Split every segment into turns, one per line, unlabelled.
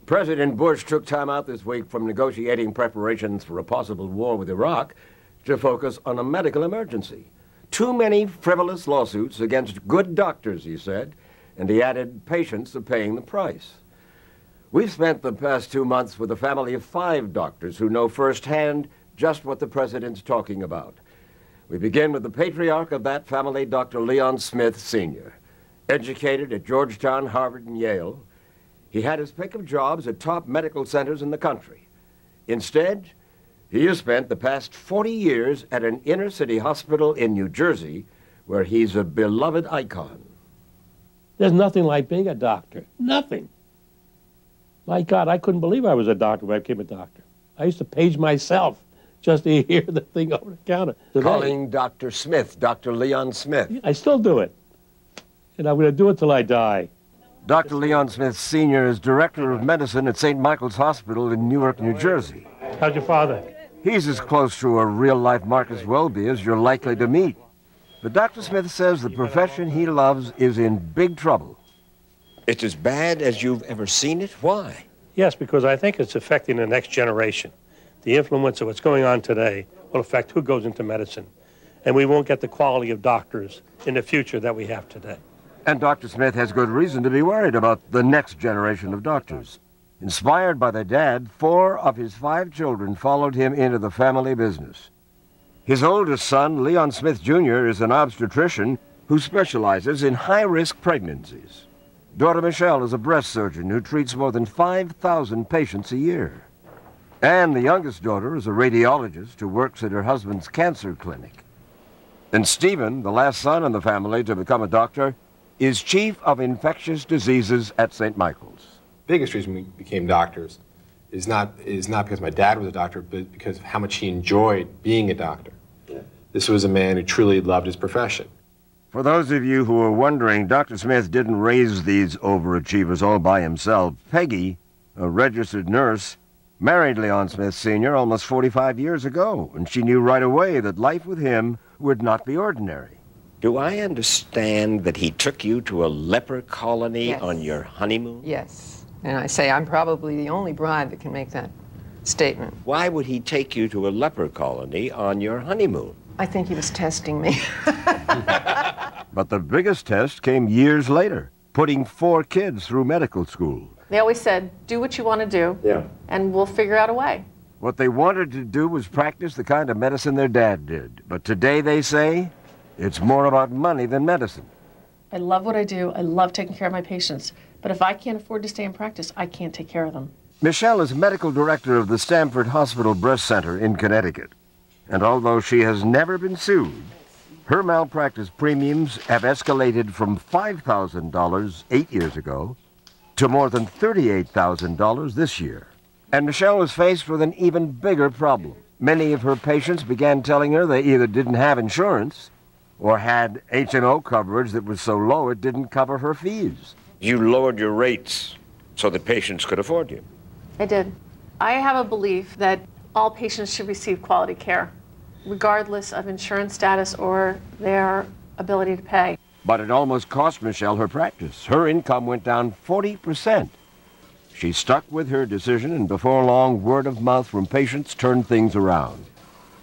President Bush took time out this week from negotiating preparations for a possible war with Iraq to focus on a medical emergency. Too many frivolous lawsuits against good doctors, he said, and he added patients are paying the price. We've spent the past 2 months with a family of 5 doctors who know firsthand just what the president's talking about. We begin with the patriarch of that family, Dr. LeonSmith, Sr. Educated at Georgetown, Harvard, and Yale, he had his pick of jobs at top medical centers in the country. Instead, he has spent the past 40 years at an inner-city hospital in New Jersey, where he's a beloved icon.
There's nothing like being a doctor. Nothing. My God, I couldn't believe I was a doctor when I became a doctor. I used to page myself just to hear the thing over the counter. Today,
calling Dr. Smith, Dr. LeonSmith.
I still do it. And I'm going to do it till I die.
Dr. LeonSmith, Sr. is Director of Medicine at St. Michael's Hospital in Newark, New Jersey.
How's your father?
He's as close to a real-life Marcus Welby as you're likely to meet. But Dr. Smith says the profession he loves is in big trouble. It's as bad as you've ever seen it? Why?
Yes, because I think it's affecting the next generation. The influence of what's going on today will affect who goes into medicine. And we won't get the quality of doctors in the future that we have today.
And Dr. Smith has good reason to be worried about the next generation of doctors. Inspired by their dad, 4 of his 5 children followed him into the family business. His oldest son, Leon Smith Jr., is an obstetrician who specializes in high-risk pregnancies. Daughter Michelle is a breast surgeon who treats more than 5,000 patients a year. And the youngest daughter is a radiologist who works at her husband's cancer clinic. And Stephen, the last son in the family to become a doctor, is chief of infectious diseases at St. Michael's.
The biggest reason we became doctors is not because my dad was a doctor, but because of how much he enjoyed being a doctor. Yeah. This was a man who truly loved his profession.
For those of you who are wondering, Dr. Smith didn't raise these overachievers all by himself. Peggy, a registered nurse, married Leon Smith Sr. almost 45 years ago, and she knew right away that life with him would not be ordinary. Do I understand that he took you to a leper colony on your honeymoon?
Yes. And I say I'm probably the only bride that can make that statement.
Why would he take you to a leper colony on your honeymoon?
I think he was testing me.
But the biggest test came years later, putting 4 kids through medical school.
They always said, do what you want to do, and we'll figure out a way.
What they wanted to do was practice the kind of medicine their dad did. But today, they say, it's more about money than medicine.
I love what I do. I love taking care of my patients. But if I can't afford to stay in practice, I can't take care of them.
Michelle is medical director of the Stamford Hospital Breast Center in Connecticut. And although she has never been sued, her malpractice premiums have escalated from $5,000 8 years ago to more than $38,000 this year. And Michelle was faced with an even bigger problem. Many of her patients began telling her they either didn't have insurance or had HMO coverage that was so low it didn't cover her fees. You lowered your rates so that patients could afford you.
I did. I have a belief that all patients should receive quality care, regardless of insurance status or their ability to pay.
But it almost cost Michelle her practice. Her income went down 40%. She stuck with her decision, and before long, word of mouth from patients turned things around.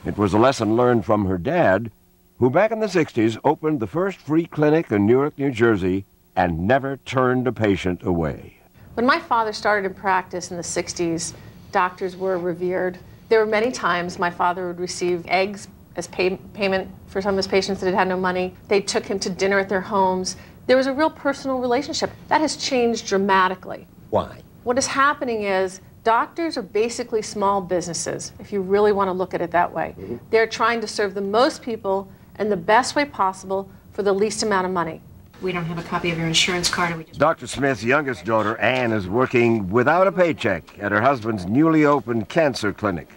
It was a lesson learned from her dad, who back in the 60s opened the first free clinic in Newark, New Jersey, and never turned a patient away.
When my father started in practice in the 60s, doctors were revered. There were many times my father would receive eggs as payment for some of his patients that had no money. They took him to dinner at their homes. There was a real personal relationship. That has changed dramatically.
Why?
What is happening is doctors are basically small businesses, if you really want to look at it that way. They're trying to serve the most people in the best way possible for the least amount of money.
We don't have a copy of your insurance card.
Dr. Smith's youngest daughter, Anne, is working without a paycheck at her husband's newly opened cancer clinic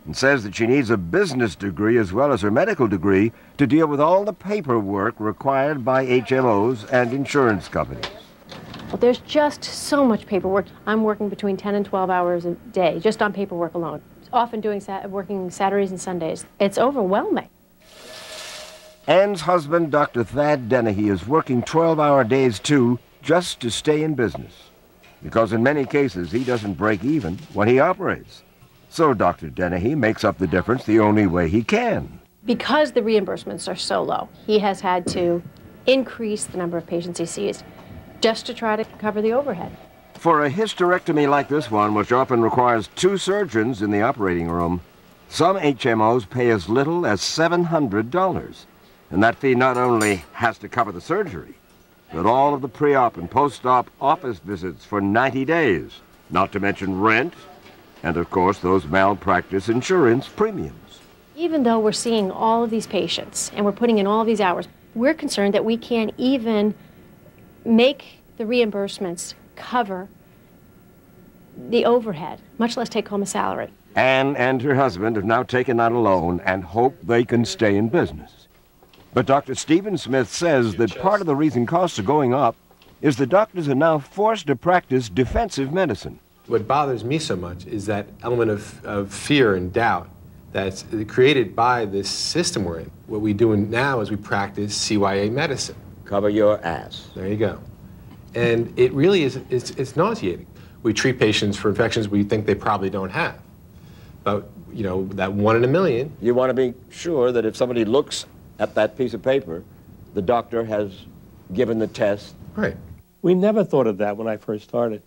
and says that she needs a business degree as well as her medical degree to deal with all the paperwork required by HMOs and insurance companies.
Well, there's just so much paperwork. I'm working between 10 and 12 hours a day just on paperwork alone. Often working Saturdays and Sundays. It's overwhelming.
Anne's husband, Dr. Dennehy, is working 12-hour days, too, just to stay in business. because in many cases he doesn't break even when he operates. So Dr. Dennehy makes up the difference the only way he can.
Because the reimbursements are so low, he has had to increase the number of patients he sees just to try to cover the overhead.
For a hysterectomy like this one, which often requires 2 surgeons in the operating room, some HMOs pay as little as $700. And that fee not only has to cover the surgery, but all of the pre-op and post-op office visits for 90 days, not to mention rent, and of course those malpractice insurance premiums.
Even though we're seeing all of these patients and we're putting in all these hours, we're concerned that we can't even make the reimbursements cover the overhead, much less take home a salary.
Anne and her husband have now taken out a loan and hope they can stay in business. But Dr. Stephen Smith says that part of the reason costs are going up is the doctors are now forced to practice defensive medicine.
What bothers me so much is that element of fear and doubt that's created by this system we're in. What we do now is we practice CYA medicine.
Cover your ass.
There you go. And it really is, it's nauseating. We treat patients for infections we think they probably don't have. But, you know, that 1 in a million.
You want to be sure that if somebody looks at that piece of paper, the doctor has given the test.
Right.
We never thought of that when I first started.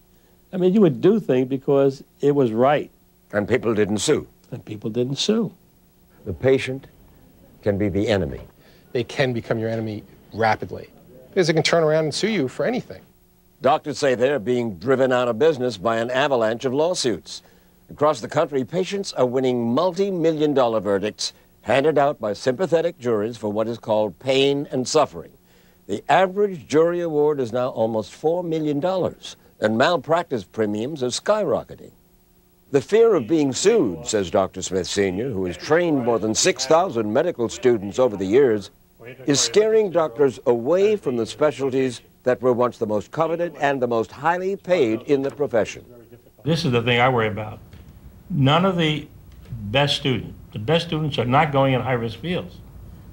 I mean, you would do things because it was right.
And people didn't sue.
And people didn't sue.
The patient can be the enemy.
They can become your enemy rapidly because they can turn around and sue you for anything.
Doctors say they're being driven out of business by an avalanche of lawsuits. Across the country, patients are winning multi-million-dollar verdicts handed out by sympathetic juries for what is called pain and suffering. The average jury award is now almost $4 million, and malpractice premiums are skyrocketing. The fear of being sued, says Dr. Smith Sr., who has trained more than 6,000 medical students over the years, is scaring doctors away from the specialties that were once the most coveted and the most highly paid in the profession.
This is the thing I worry about. None of the best students are not going in high-risk fields.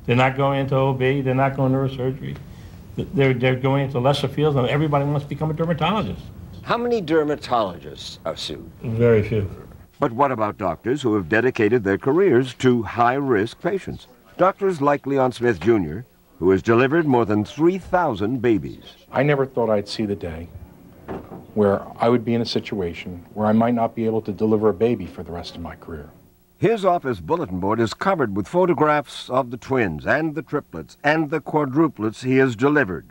They're not going into OB, they're not going to neurosurgery. They're going into lesser fields, and everybody wants to become a dermatologist.
How many dermatologists are sued?
Very few.
But what about doctors who have dedicated their careers to high-risk patients? Doctors like LeonSmith Jr., who has delivered more than 3,000 babies.
I never thought I'd see the day where I would be in a situation where I might not be able to deliver a baby for the rest of my career.
His office bulletin board is covered with photographs of the twins and the triplets and the quadruplets he has delivered.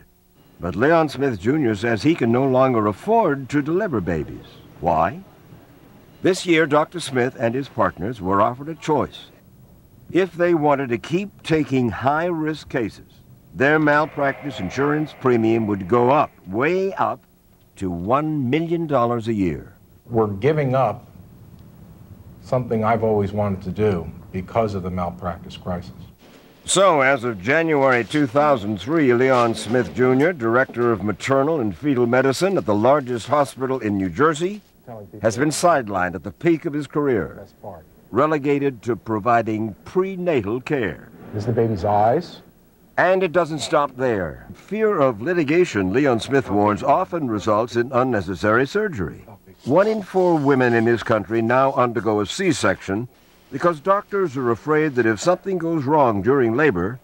But LeonSmith Jr. says he can no longer afford to deliver babies. Why? This year, Dr. Smith and his partners were offered a choice. If they wanted to keep taking high-risk cases, their malpractice insurance premium would go up, way up, to $1 million a year.
We're giving up something I've always wanted to do because of the malpractice crisis.
So, as of January 2003, LeonSmith Jr., director of maternal and fetal medicine at the largest hospital in New Jersey, has been sidelined at the peak of his career, relegated to providing prenatal care.
Is the baby's eyes?
And it doesn't stop there. Fear of litigation, LeonSmith warns, often results in unnecessary surgery. 1 in 4 women in this country now undergo a C-section because doctors are afraid that if something goes wrong during labor,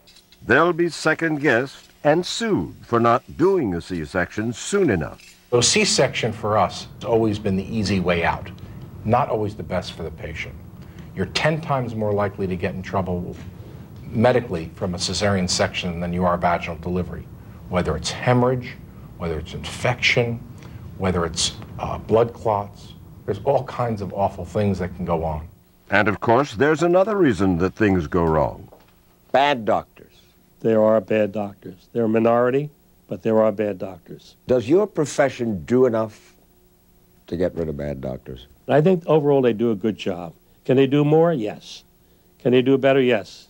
they'll be second-guessed and sued for not doing a C-section soon enough.
So C-section for us has always been the easy way out, not always the best for the patient. You're 10 times more likely to get in trouble medically from a cesarean section than you are vaginal delivery, whether it's hemorrhage, whether it's infection, whether it's blood clots. There's all kinds of awful things that can go on.
And of course, there's another reason that things go wrong. Bad doctors.
There are bad doctors. They're a minority, but there are bad doctors.
Does your profession do enough to get rid of bad doctors?
I think overall they do a good job. Can they do more? Yes. Can they do better? Yes.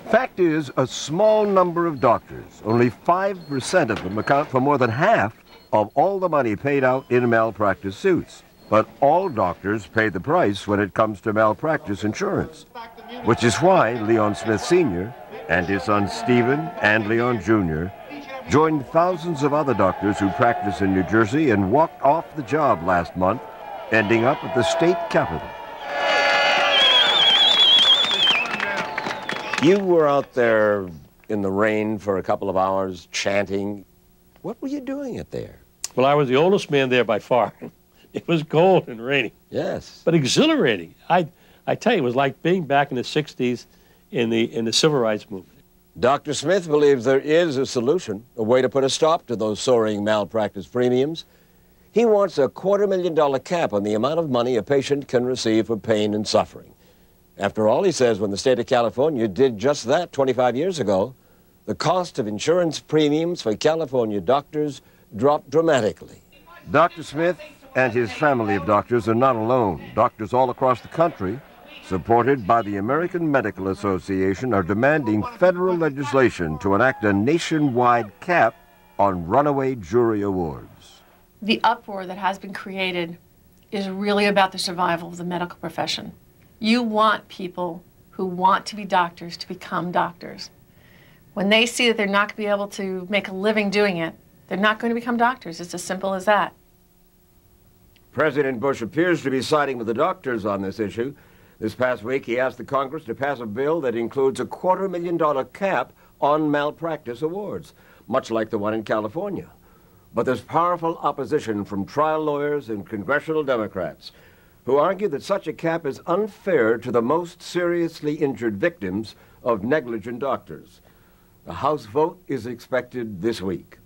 Fact is, a small number of doctors, only 5% of them, account for more than half of all the money paid out in malpractice suits. But all doctors pay the price when it comes to malpractice insurance, which is why LeonSmith Sr. and his sons Stephen and Leon Jr. joined thousands of other doctors who practice in New Jersey and walked off the job last month, ending up at the state capitol. You were out there in the rain for a couple of hours chanting. What were you doing out there?
Well, I was the oldest man there by far. It was cold and rainy.
Yes.
But exhilarating. I tell you, it was like being back in the 60s in the civil rights movement.
Dr. Smith believes there is a solution, a way to put a stop to those soaring malpractice premiums. He wants a $250,000 cap on the amount of money a patient can receive for pain and suffering. After all, he says, when the state of California did just that 25 years ago, the cost of insurance premiums for California doctors dropped dramatically. Dr. Smith and his family of doctors are not alone. Doctors all across the country, supported by the American Medical Association, are demanding federal legislation to enact a nationwide cap on runaway jury awards.
The uproar that has been created is really about the survival of the medical profession. You want people who want to be doctors to become doctors. When they see that they're not going to be able to make a living doing it, they're not going to become doctors. It's as simple as that.
President Bush appears to be siding with the doctors on this issue. This past week, he asked the Congress to pass a bill that includes a $250,000 cap on malpractice awards, much like the one in California. But there's powerful opposition from trial lawyers and congressional Democrats who argue that such a cap is unfair to the most seriously injured victims of negligent doctors. A House vote is expected this week.